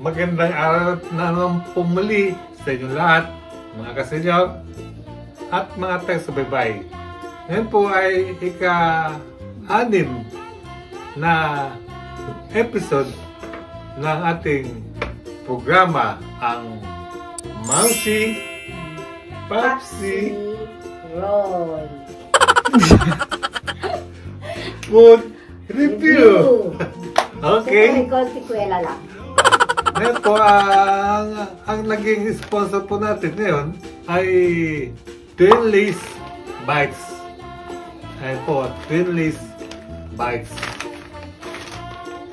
magandang araw na naman pumuli sa inyo lahat, mga kasenyor at mga taga-subaybay. Ngayon po ay ika-6 na episode ng ating programa, ang Mamsi Papsi Roll Food Review. Okay. Konti-kwela lang. Ngayon po, ang naging sponsor po natin ngayon ay Twinlees Bites. Ayan po, Twinlees Bites.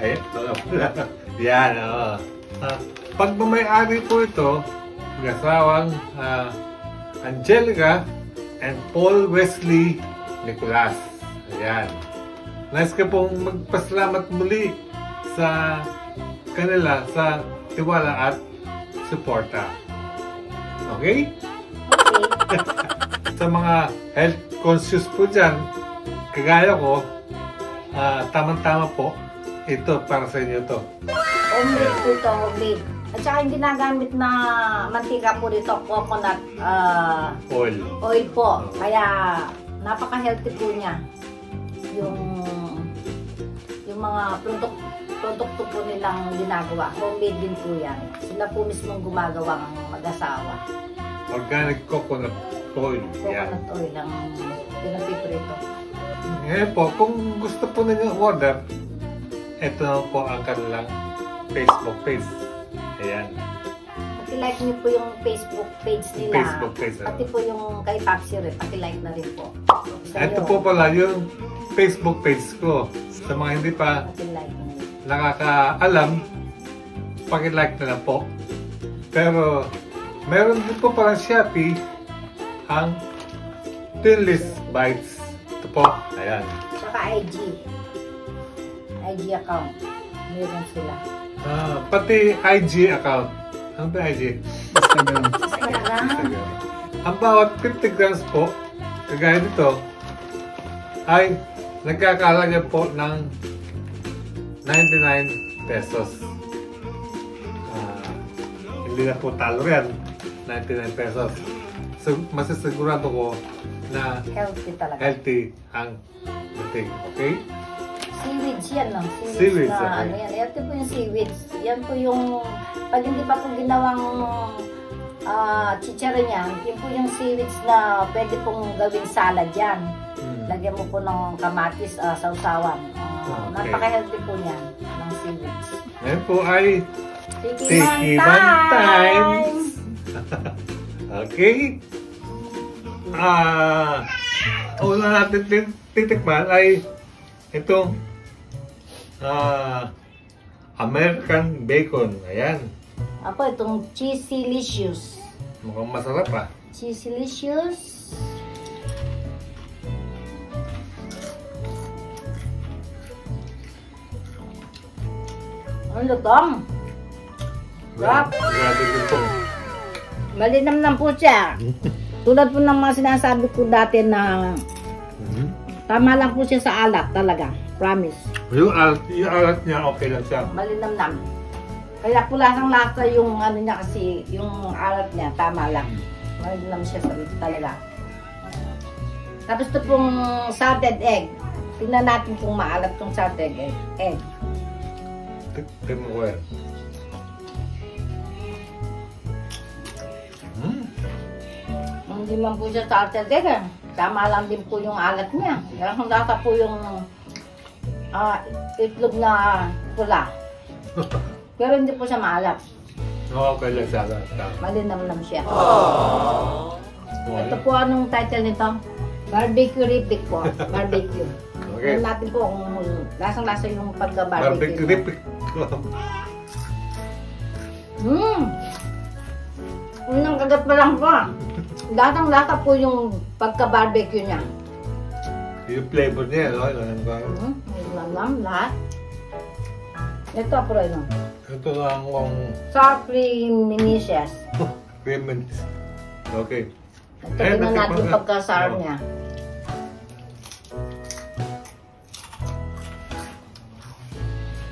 Ayan, ito na pala. Yan, o. Pagmamayari po ito, mag-asawang Angelica and Paul Wesley Nicolas. Ayan. Nice ka pong magpasalamat muli sa kanila sa tiwala at suporta. Okay? Okay. Sa mga health conscious po dyan, kagaya ko, tamang-tama po, ito para sa inyo to. Homemade po ito, homemade. At saka yung ginagamit na mantika po dito, coconut oil po. Kaya napaka-healthy po niya. Yung mga produkto po nilang ginagawa, homemade din po yan. Sila po mismong gumagawa ng mag-asawa. Organic coconut oil. Coconut oil ang pinapiprito. Ngayon po, kung gusto po ninyo order, ito na po ang kanilang Facebook page. Ayan. Paki-like niyo po yung Facebook page nila. Facebook page. Pati po yung kay Papsi rin, paki-like na rin po. Ito po pala yung Facebook page ko. Sa mga hindi pa nakakaalam, paki-like na lang po. Pero meron din po parang Shopee ang Twinlees Bites. Ito po. Ayan. Saka IG account. Meron sila. Pati IG account. Ano ba IG? Instagram. Ang bawat 50 grams po, kagaya dito, ay nagkakalaga po ng 99 pesos. Hindi na po talo yan. 99 pesos. So, masisigurado ko na healthy talaga. Healthy ang dating. Okay? Seaweeds yan lang. Seaweeds, na okay. Ano yan. Ito po yung seaweeds. Yan po yung, pag hindi pa po ginawang chicharon yan, yun po yung seaweeds na pwede pong gawing salad yan. Lagyan mo po ng kamatis, sausawan. Okay. Napaka-healthy po niyan ng seaweeds. Ngayon po ay Tikiman times! Okay? Una natin titikman ay itong American bacon. Ayan. Apo, itong Cheesylicious. Mukhang masarap ah. Cheesylicious. Ang lutong. Sarap. Grabe ito. Malinamnam po siya. Tulad po ng mga sinasabi ko dati na tama lang po siya sa alat talaga. Promise. Yung alat niya, okay lang siya. Malinamnam. Kaya pulasang-lasa yung ano niya kasi, yung alat niya, tama lang. Malinam siya talaga. Tapos ito pong salted egg. Tingnan natin kung maalat tong salted egg. Tignan mo ko yan. Hindi man po siya salted egg. Tama lang din po yung alat niya. Kaya kung lasa po yung itlog na pula. Pero hindi po siya maalat. Okay lang siya. Malinamnam siya. Aww. Ito po anong title nito? Barbecue Ripic po. Barbecue. Okay. Alam natin po kung lasang-lasa yung pagka-barbecue. Barbecue Ripic. Unang kagat pa lang po. Lasang-lasa po yung pagka-barbecue niya. Yung flavor niya, no? Alam, lahat. Ito po rin. Ito lang ang Sour creaminess. creaminess. Okay. Ito tingnan natin yung pagka-sour niya.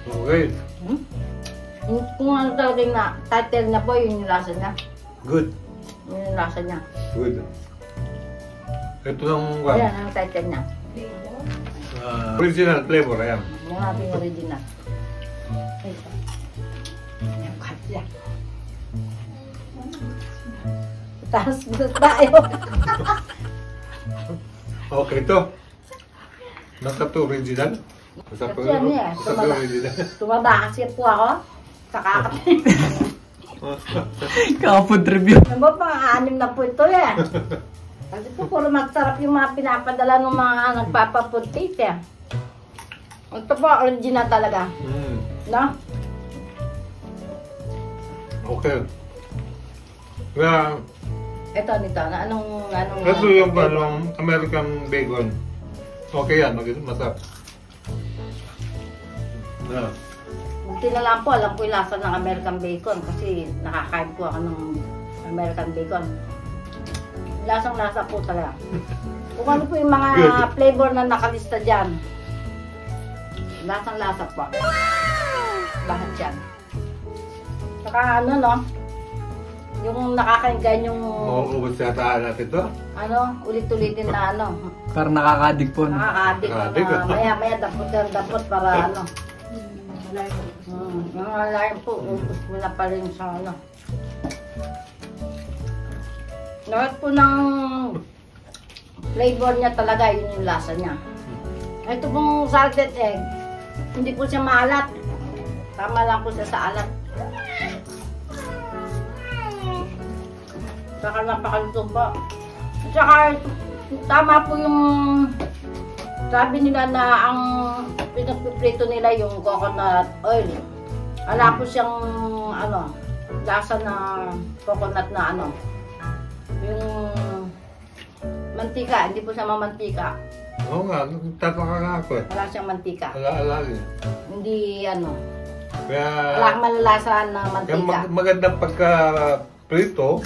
Okay. Kung ano talaga yung title niya po, yun yung lasa niya. Good. Yun yung lasa niya. Good. Ito ng what? Ayan, ang title niya. Original flavor, ayan. Yung ating original. Ito. Yung katya. Taas gusto tayo. Okay to. Masarap to original. Masarap to Kasi ano eh, original. tumaba kasi po ako. Sa kakapin. Ka-food review. Ano ba pang-anim na po ito eh. Kasi po puro masarap yung mga pinapadala ng mga nagpapafood taste eh. Ito po, original talaga. No? Okay. Kaya, Ito, nito. Anong ito yung American bacon. Okay yan, masarap. Yeah. Buti na lang po, alam ko yung lasa ng American bacon kasi nakakain po ako ng American bacon. Lasang-lasa po talaga. Kung ano po yung mga flavor na nakalista dyan. Lasang-lasa po. Lahat yan. Saka ano no, yung nakakainggan yung Mauubos yata natin to. ano, ulit-ulitin na ano. Parang nakakadig po. No? Nakakadik Nakakadik, na maya-maya dapot para ano. Mga lain po, ubus mo na pa rin sa ano. Lahat po ng flavor niya talaga, yun yung lasa niya. Ito pong salted egg, hindi po siya maalat. Tama lang po siya sa alat. Saka napakalutong po. Saka tama po yung sabi nila na ang pinagpiprito nila yung coconut oil. Wala po siyang ano, lasa na coconut na ano. Yung mantika, hindi po siya mamantika. Oo nga, tataka nga ako. Wala siyang mantika. Alala. Hindi ano, Kaya, wala kang malalasahan na kaya mantika. magandang pagka-prito.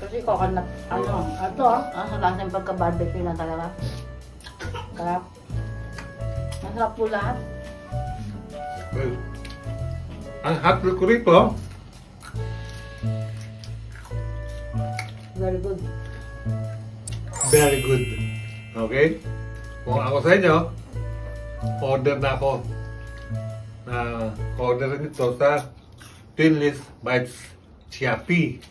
Kasi coconut, ano, ito, lasa yung pagka-barbecue na talaga. Sarap. Masarap po lahat. Well, ang hot ko rito, Very good. very good. Okay? Kung ako sa inyo, order na ako. Order nito sa Twinless Bites Shopee.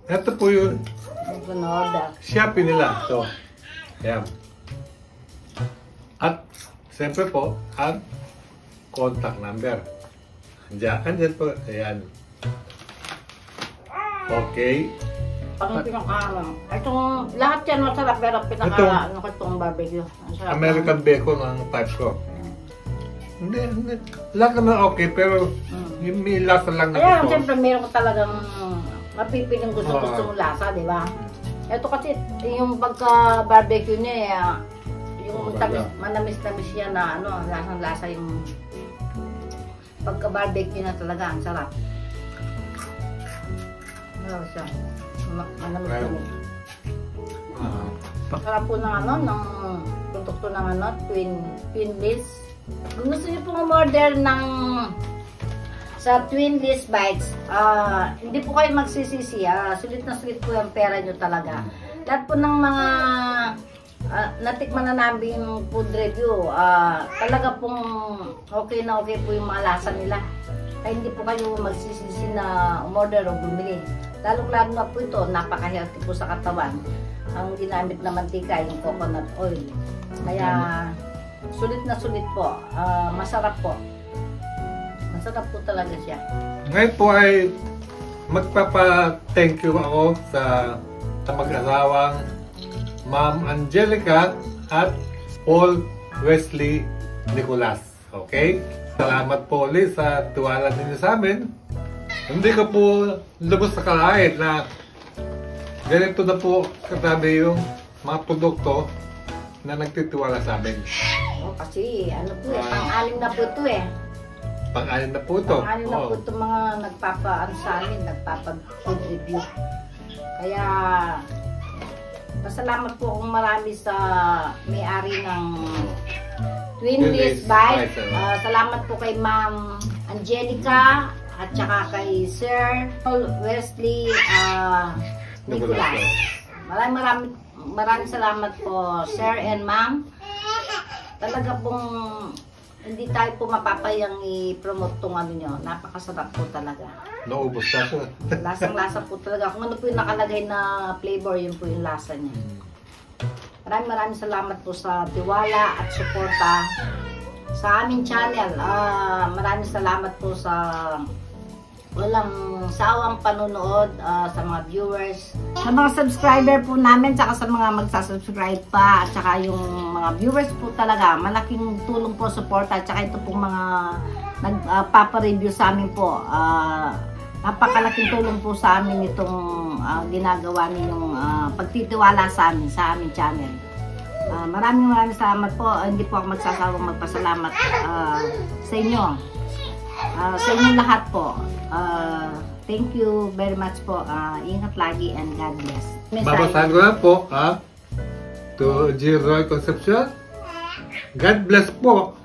Ito po yun. Ito na order. Shopee nila. So, ayan. At, siyempre po, ang contact number. Andyan po. Ayan. Okay. Ang pinaka, itong lahat yan masarap pero pinaka, ano ko itong barbecue. Ang sarap. American bacon ang type ko. Hindi. Lahat naman okay, pero yung may lasa lang na Kaya gusto. siyempre meron ko talagang mapipiling gusto mong lasa, di ba? Ito kasi yung pagka-barbecue niya, yung manamis-namis siya na ano, lasang-lasa yung pagka-barbecue na talaga, ang sarap. Ano siya? Manamis-namis. Sarap po ng ano, ng produkto ng ano, Twinless. Kung gusto niyo pong umorder ng sa Twinless Bites, hindi po kayo magsisisi. Sulit na sulit po yung pera nyo talaga. Lahat po ng mga natikman na namin yung food review, talaga pong okay na okay po yung mga lasa nila. Kaya hindi po kayo magsisisi na umorder o bumili. Lalong-lalo na po ito, napaka-healthy po sa katawan. Ang ginamit na mantika, yung coconut oil. Kaya sulit na sulit po. Masarap po. Masarap po talaga siya. Ngayon po ay magpapa-thank you ako sa mag-asawang Ma'am Angelica at Paul Wesley Nicolas. Okay? Salamat po ulit sa tiwala ninyo sa amin. Hindi ko po lubos sa kalahin na ganito na po katabi yung mga produkto na nagtitiwala sa amin. Kasi ano po pang-alim na po ito Pang-anim na po ito. Pang-alim na po ito mga nagpapa-ano sa amin, nagpapa-food review. Kaya pasalamat po akong marami sa may-ari ng Twinless Bites. Salamat po kay Ma'am Angelica at saka kay Sir Paul Wesley Nicolas. Maraming salamat po, Sir and Ma'am. Talaga pong hindi tayo po mapapayang i-promote tong ano nyo. Napakasarap po talaga. Naubos na po. Lasang-lasa po talaga. Kung ano po yung nakalagay na flavor, yun po yung lasa niya. Maraming salamat po sa tiwala at suporta sa aming channel. Maraming salamat po sa walang sawang panonood, sa mga viewers, sa mga subscriber po namin, saka sa mga magsasubscribe pa, at saka yung mga viewers po talaga. Malaking tulong po, suporta, at saka ito pong mga nagpapa-review sa amin po. Napakalaking tulong po sa amin itong ginagawa ninyong pagtitiwala sa amin, sa aming channel. Maraming salamat po. Hindi po ako magsasawang magpasalamat sa inyo. Sa inyo lahat po. Thank you very much po. Ingat lagi and God bless. Babasahin ko lang po, to G. Roy Concepcion. God bless po.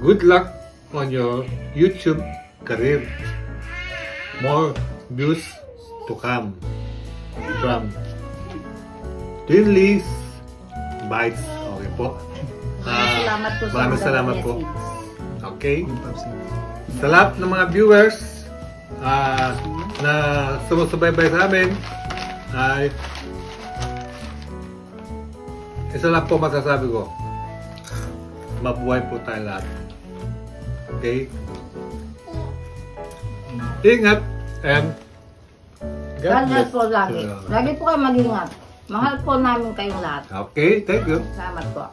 Good luck on your YouTube career. More views to come from Twinleys Bites. Okay po. Salamat po sa Maraming mga salamat po. message. Okay. Sa lahat ng mga viewers na sumusubaybay sa amin, ay isa lang po masasabi ko, mabuhay po tayo lahat. Okay? Ingat and God bless po lagi. Lagi po kayo mag-ingat. Mahal po namin kayong lahat. Okay, thank you. Salamat po.